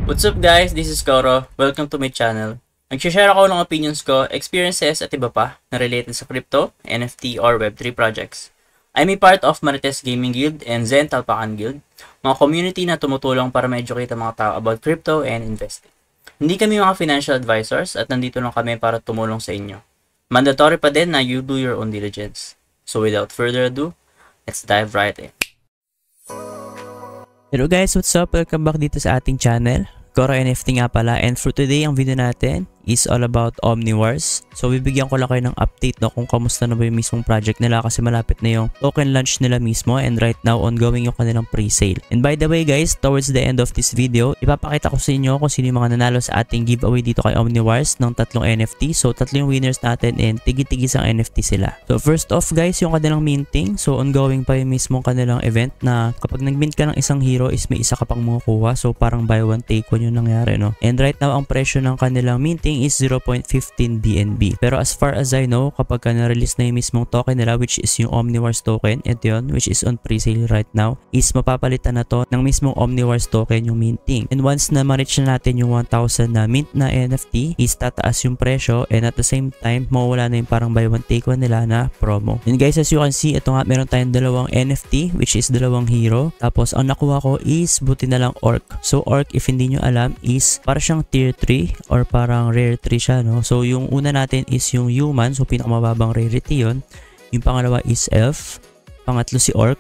What's up guys? This is Koro. Welcome to my channel. Nag-share ako ng opinions ko, experiences at iba pa na related sa crypto, NFT or Web3 projects. I'm a part of Marites Gaming Guild and Zen Talpakan Guild, mga community na tumutulong para ma-educate ang mga tao about crypto and investing. Hindi kami mga financial advisors at nandito lang kami para tumulong sa inyo. Mandatory pa din na you do your own diligence. So without further ado, let's dive right in. Hello guys, what's up? Welcome back dito sa ating channel. Koro NFT nga pala, and for today ang video natin is all about Omniverse. So bibigyan ko lang kayo ng update kung kamusta na ba yung mismong project nila kasi malapit na yung token launch nila mismo and right now ongoing yung kanilang pre-sale. And by the way guys, towards the end of this video, ipapakita ko sa inyo kung sino yung mga nanalo sa ating giveaway dito kay Omniverse ng tatlong NFT. So tatlong winners natin and tigi-tigi sang NFT sila. So first off guys, yung kanilang minting. So ongoing pa yung mismong kanilang event na kapag nag-mint ka ng isang hero is may isa ka pang makukuha. So parang buy one take one yung nangyari, no? And right now ang presyo ng kanilang minting is 0.15 BNB. Pero as far as I know, kapag na-release na yung mismong token nila, which is yung Omniverse token, ito yun, which is on pre-sale right now, is mapapalitan na to ng mismong Omniverse token yung minting. And once na ma-reach na natin yung 1,000 na mint na NFT, is tataas yung presyo and at the same time, mawala na yung parang buy one take one nila na promo. And guys, as you can see, ito nga, meron tayong dalawang NFT, which is dalawang hero. Tapos, ang nakuha ko is buti na lang Orc. So, Orc, if hindi nyo alam, is para siyang tier 3 or parang rare 3 siya, no? So, yung una natin is yung human. So, pinakamababang rarity yun. Yung pangalawa is elf. Pangatlo si orc.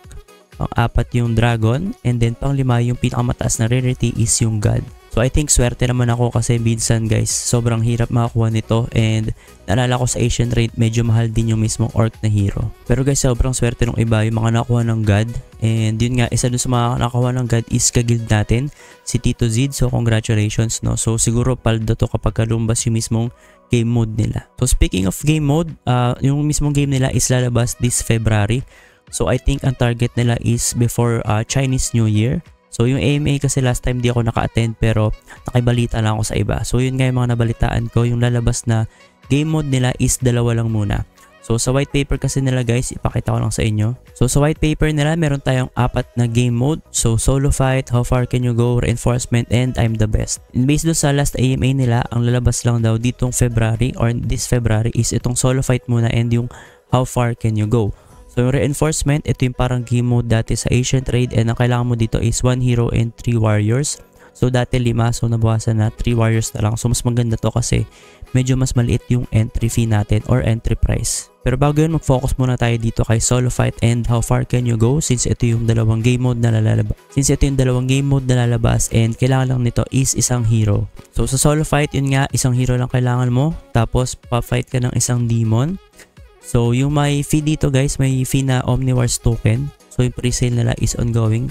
Pang-apat yung dragon. And then, pang-lima yung pinakamataas na rarity is yung god. So, I think swerte naman ako kasi minsan guys, sobrang hirap makakuha nito. And naalala ko sa Asian rate, medyo mahal din yung mismong orc na hero. Pero guys, sobrang swerte ng iba, yung mga nakuha ng god. And yun nga, isa dun sa mga nakuha ng god is kaguild natin, si Tito Zid. So, congratulations, no? So, siguro paldo to kapag kalumbas yung mismong game mode nila. So, speaking of game mode, yung mismong game nila is lalabas this February. So, I think ang target nila is before Chinese New Year. So, yung AMA kasi last time di ako naka-attend pero nakibalita lang ako sa iba. So, yun nga yung mga nabalitaan ko. Yung lalabas na game mode nila is dalawa lang muna. So, sa white paper kasi nila guys, ipakita ko lang sa inyo. So, sa white paper nila, meron tayong 4 na game mode. So, solo fight, how far can you go, reinforcement, and I'm the best. And based doon sa last AMA nila, ang lalabas lang daw ditong February or this February is itong solo fight muna and yung how far can you go. So, yung reinforcement, ito yung parang game mode dati sa Asian trade and ang kailangan mo dito is 1 hero and 3 warriors. So, dati 5, so nabawasan na 3 warriors na lang. So, mas maganda to kasi medyo mas maliit yung entry fee natin or entry price. Pero bago yun, mag-focus muna tayo dito kay solo fight and how far can you go since ito yung dalawang game mode na lalabas. And kailangan lang nito is isang hero. So, sa solo fight, yun nga, isang hero lang kailangan mo. Tapos, pa-fight ka ng isang demon. So, yung may fee dito guys, may fee na Omniverse token. So, yung pre-sale nila is ongoing.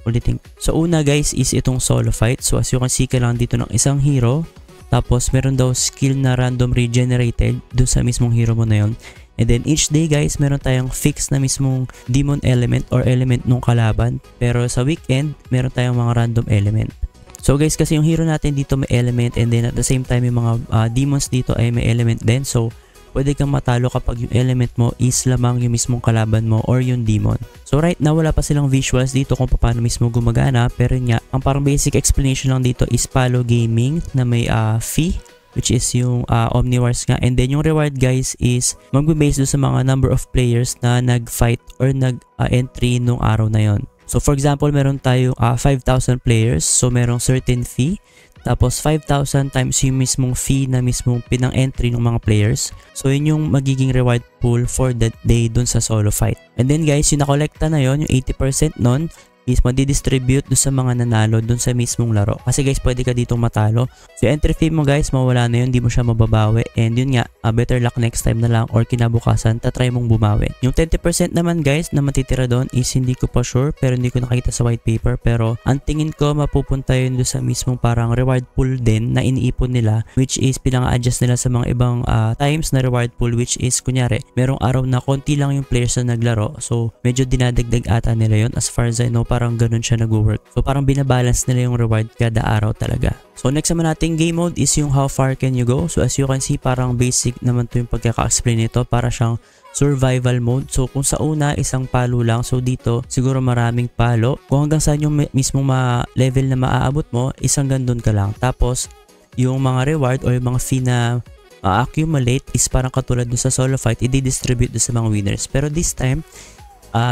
Ulitin. So, una guys is itong solo fight. So, as you can see, kailangan dito ng isang hero. Tapos, meron daw skill na random regenerated dun sa mismong hero mo na yun. And then, each day guys, meron tayong fixed na mismong demon element or element nung kalaban. Pero sa weekend, meron tayong mga random element. So guys, kasi yung hero natin dito may element and then at the same time, yung mga demons dito ay may element din. So, pwede kang matalo kapag yung element mo is lamang yung mismong kalaban mo or yung demon. So right now, wala pa silang visuals dito kung paano mismo gumagana. Pero nga, ang parang basic explanation lang dito is Palo Gaming na may fee, which is yung Omniverse nga. And then yung reward guys is magbe-base doon sa mga number of players na nag-fight or nag-entry nung araw na yon. So for example, meron tayo 5,000 players. So merong certain fee. Tapos 5,000 times yung mismong fee na mismong pinang-entry ng mga players. So yun yung magiging reward pool for that day dun sa solo fight. And then guys, yung nakolekta na yun, yung 80% nun, is madidistribute doon sa mga nanalo doon sa mismong laro. Kasi guys, pwede ka ditong matalo. So, entry fee mo guys, mawala na yun. Hindi mo siya mababawi. And yun nga, better luck next time na lang or kinabukasan, tatry mong bumawi. Yung 20% naman guys, na matitira doon is hindi ko pa sure, pero hindi ko nakita sa white paper. Pero, ang tingin ko, mapupunta yun doon sa mismong parang reward pool din na iniipon nila, which is pinang-adjust nila sa mga ibang times na reward pool, which is, kunyari, merong araw na konti lang yung players na naglaro. So, medyo dinadagdag ata nila yun. As far as I know, parang ganun siya nag-work. So parang binabalance nila yung reward kada araw talaga. So next naman nating game mode is yung how far can you go. So as you can see, parang basic naman to yung pagkaka-explain nito. Para siyang survival mode. So kung sa una isang palo lang, so dito siguro maraming palo. Kung hanggang saan yung mismong level na maaabot mo, isang gandun ka lang. Tapos yung mga reward or yung mga fee na accumulate is parang katulad dun sa solo fight, i-distribute dun sa mga winners. Pero this time,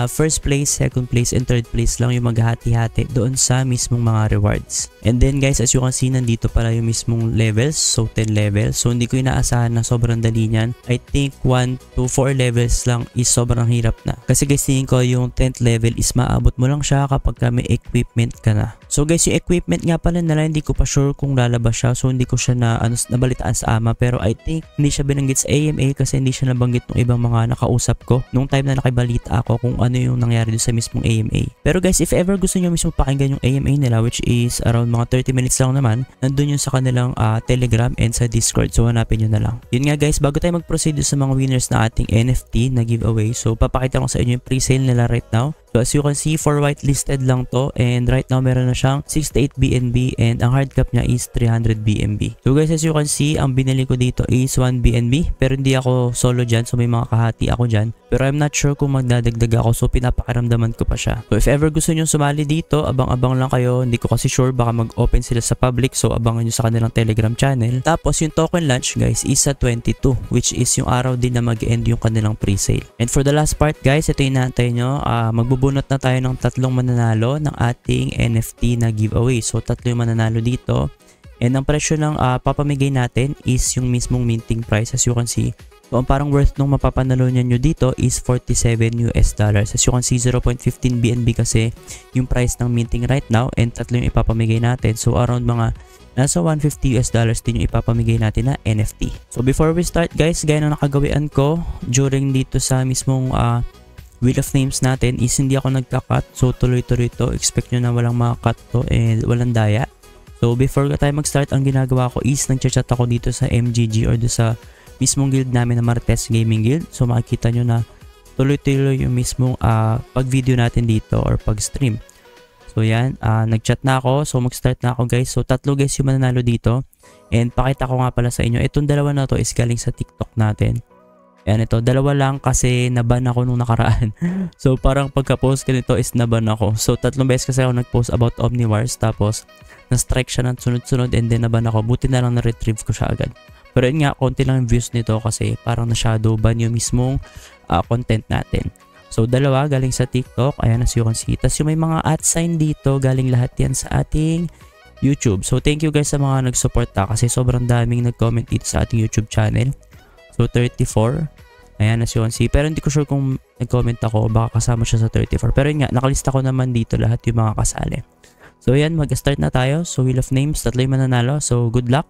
first place, second place, and third place lang yung maghati-hati doon sa mismong mga rewards. And then guys, as you can see, nandito pala yung mismong levels. So 10 levels. So hindi ko inaasahan na sobrang dali niyan. I think 1 to 4 levels lang is sobrang hirap na. Kasi guys, tingin ko yung 10th level is maabot mo lang siya kapag may equipment ka na. So guys, yung equipment nga pala nila, hindi ko pa sure kung lalabas siya. So hindi ko siya nabalitaan sa ama. Pero I think hindi siya binanggit sa AMA kasi hindi siya nabanggit ng ibang mga nakausap ko nung time na nakibalita ako kung ano yung nangyari doon sa mismong AMA. Pero guys, if ever gusto nyo mismo pakinggan yung AMA nila, which is around mga 30 minutes lang naman, nandun yung sa kanilang Telegram and sa Discord. So hanapin nyo na lang. Yun nga guys, bago tayo mag-proceed sa mga winners na ating NFT na giveaway, so papakita ko sa inyo yung pre-sale nila right now. So as you can see, for whitelisted lang to, and right now meron na siyang 68 BNB and ang hard cap niya is 300 BNB. So guys, as you can see, ang binili ko dito is 1 BNB, pero hindi ako solo dyan, so may mga kahati ako dyan. Pero I'm not sure kung magdadagdag ako, so pinapakiramdaman ko pa siya. So if ever gusto nyo sumali dito, abang-abang lang kayo. Hindi ko kasi sure, baka mag-open sila sa public, so abangan nyo sa kanilang Telegram channel. Tapos yung token launch guys is sa 22, which is yung araw din na mag-end yung kanilang pre-sale. And for the last part guys, ito yung naantay nyo, magbubunot na tayo ng 3 mananalo ng ating NFT na giveaway. So 3 yung mananalo dito. And ang presyo ng papamigay natin is yung mismong minting price, as you can see. So ang parang worth nung mapapanalo nyo dito is $47 US. As you can see, 0.15 BNB kasi yung price ng minting right now, and 3 yung ipapamigay natin. So around mga nasa $150 US din yung ipapamigay natin na NFT. So before we start guys, gaya na nakagawian ko during dito sa mismong Wheel of Names natin is hindi ako nagka-cut. So tuloy-tuloy to. Expect nyo na walang mga cut to and walang daya. So before tayo mag-start, ang ginagawa ko is nag-chat ako dito sa MGG or dito sa mismong guild namin na Marites Gaming Guild. So makikita nyo na tuloy-tuloy yung mismong pag-video natin dito or pag-stream. So yan, nag-chat na ako. So mag-start na ako guys. So 3 guys yung mananalo dito. And pakita ko nga pala sa inyo, itong 2 na to is galing sa TikTok natin. Yan, ito, 2 lang kasi naban ako nung nakaraan. So parang pagka-post ko nito is naban ako. So 3 beses kasi ako nag-post about Omniwars, tapos na-strike siya ng sunod-sunod and then naban ako. Buti na lang na-retrieve ko siya agad. Pero yun nga, konti lang yung views nito kasi parang na-shadow ban yung mismong content natin. So 2 galing sa TikTok, ayan, as you can see. Tapos yung may mga @ sign dito, galing lahat yan sa ating YouTube. So thank you guys sa mga nag-support kasi sobrang daming nag-comment dito sa ating YouTube channel. So 34, ayan, as you can see. Pero hindi ko sure kung nag-comment ako, baka kasama siya sa 34. Pero yun nga, nakalista ko naman dito lahat yung mga kasali. So yan, mag-start na tayo. So Wheel of Names, 3 yung mananalo. So good luck.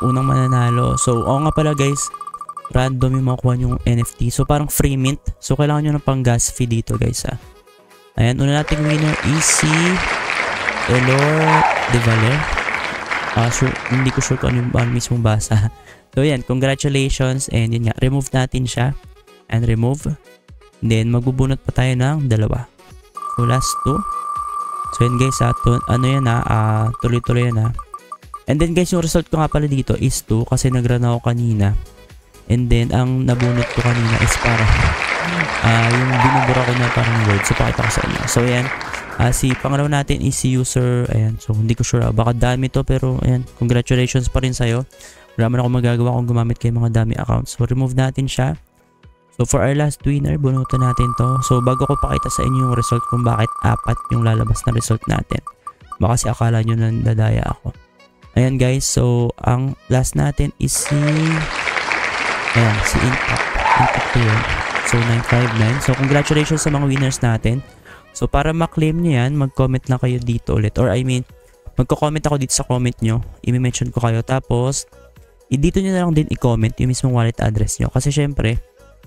Unang mananalo. So oo nga pala guys, random yung makuha yung NFT. So parang free mint. So kailangan nyo ng pang gas fee dito guys ha. Ayan, una nating winner is si Elor De Valer. Hindi ko sure kung ano yung mismong basa. So yan, congratulations, and yun nga, remove natin siya. And remove. And then magbubunot pa tayo ng 2. So last 2. So yan guys ano yan tuloy-tuloy yan And then guys, yung result ko nga pala dito is 2 kasi nag-run ako kanina. And then ang nabunot ko kanina is parang yung binubura ko na parang word. So pakita ko sa inyo. So yan, si pangalawa natin is si user, ayan, so hindi ko sure, baka dami to, pero ayan, congratulations pa rin sa'yo. Wala man ako magagawa kung gumamit kayo mga dami accounts. So remove natin siya. So for our last winner, bunutan natin to. So bago ko pakita sa inyo yung result kung bakit 4 yung lalabas na result natin, baka kasi akala nyo na nadaya ako. Ayan guys, so ang last natin is si Impact to yun. So 959. So congratulations sa mga winners natin. So para ma-claim nyo yan, mag-comment lang kayo dito ulit. Or I mean, magko-comment ako dito sa comment nyo. I-mention ko kayo. Tapos, dito nyo na lang din i-comment yung mismong wallet address nyo. Kasi syempre,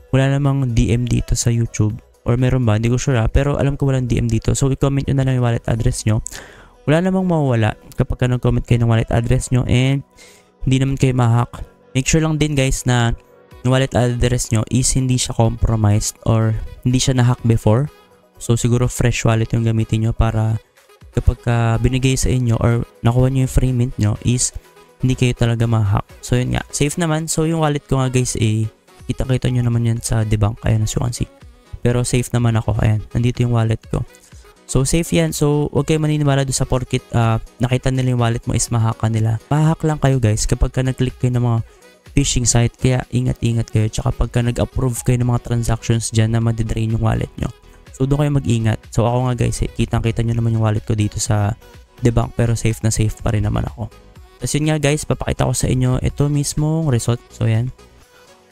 wala namang DM dito sa YouTube. Or meron ba? Hindi ko sure pero alam ko walang DM dito. So i-comment nyo na lang yung wallet address nyo. Wala namang mawawala kapag ka nag-comment kayo ng wallet address nyo. And hindi naman kayo ma-hack. Make sure lang din guys na yung wallet address nyo is hindi siya compromised or hindi siya na-hack before. So siguro fresh wallet yung gamitin nyo para kapag binigay sa inyo or nakuha nyo yung free mint nyo is hindi kayo talaga ma-hack. So yun nga, safe naman. So yung wallet ko nga guys Kita-kita nyo naman yan sa debunk. Ayan, as you can see. Pero safe naman ako. Ayan, nandito yung wallet ko. So safe yan. So huwag kayo maniniwala doon sa porkit nakita nila yung wallet mo is mahaka nila. Mahack lang kayo guys kapag ka nag-click kayo ng mga phishing site. Kaya ingat-ingat kayo. Tsaka pagka nag-approve kayo ng mga transactions dyan na madidrain yung wallet nyo. So doon kayo mag-ingat. So ako nga guys, kitang-kita nyo naman yung wallet ko dito sa debunk, pero safe na safe pa rin naman ako. Tapos yun nga guys, papakita ko sa inyo ito mismong result. So yan.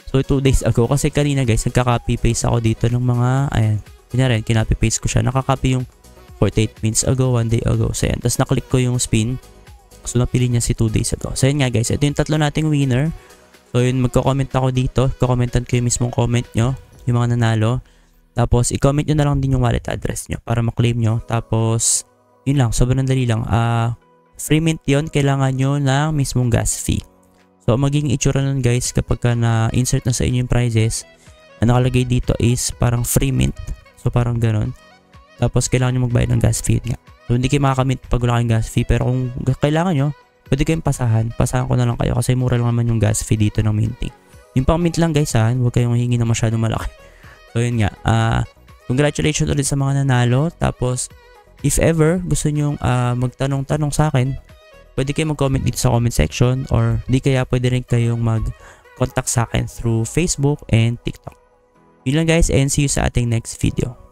So 2 days ago, kasi kanina guys, nagka-copy paste ako dito ng mga, ayan, kunyari, kinopy paste ko siya. Nakaka-copy yung 48 minutes ago, 1 day ago. So yan. Tapos naklik ko yung spin. So napili niya si 2 days ago. So yun nga guys, ito yung tatlo nating winner. So yun, magko-comment ako dito. Ko-commentan ko yung mismong comment nyo, yung mga nanalo. Tapos i-comment nyo na lang din yung wallet address nyo para ma-claim nyo. Tapos yun lang, sobrang dali lang. Free mint yun, kailangan nyo ng mismong gas fee. So magiging itsura nun guys kapag ka na-insert na sa inyo yung prizes, ang nakalagay dito is parang free mint. So parang ganon. Tapos kailangan nyo magbayad ng gas fee nga. So hindi kayo makakamit pag wala kayong gas fee, pero kung kailangan nyo, pwede kayong pasahan. Pasahan ko na lang kayo kasi mura lang naman yung gas fee dito ng minting. Yung pang mint lang guys ha, huwag kayong hingi na masyadong malaki. So yun nga, congratulations ulit sa mga nanalo. Tapos if ever gusto nyong magtanong-tanong sa akin, pwede kayong mag-comment dito sa comment section, or di kaya pwede rin kayong mag-contact sa akin through Facebook and TikTok. Yun lang guys, and see you sa ating next video.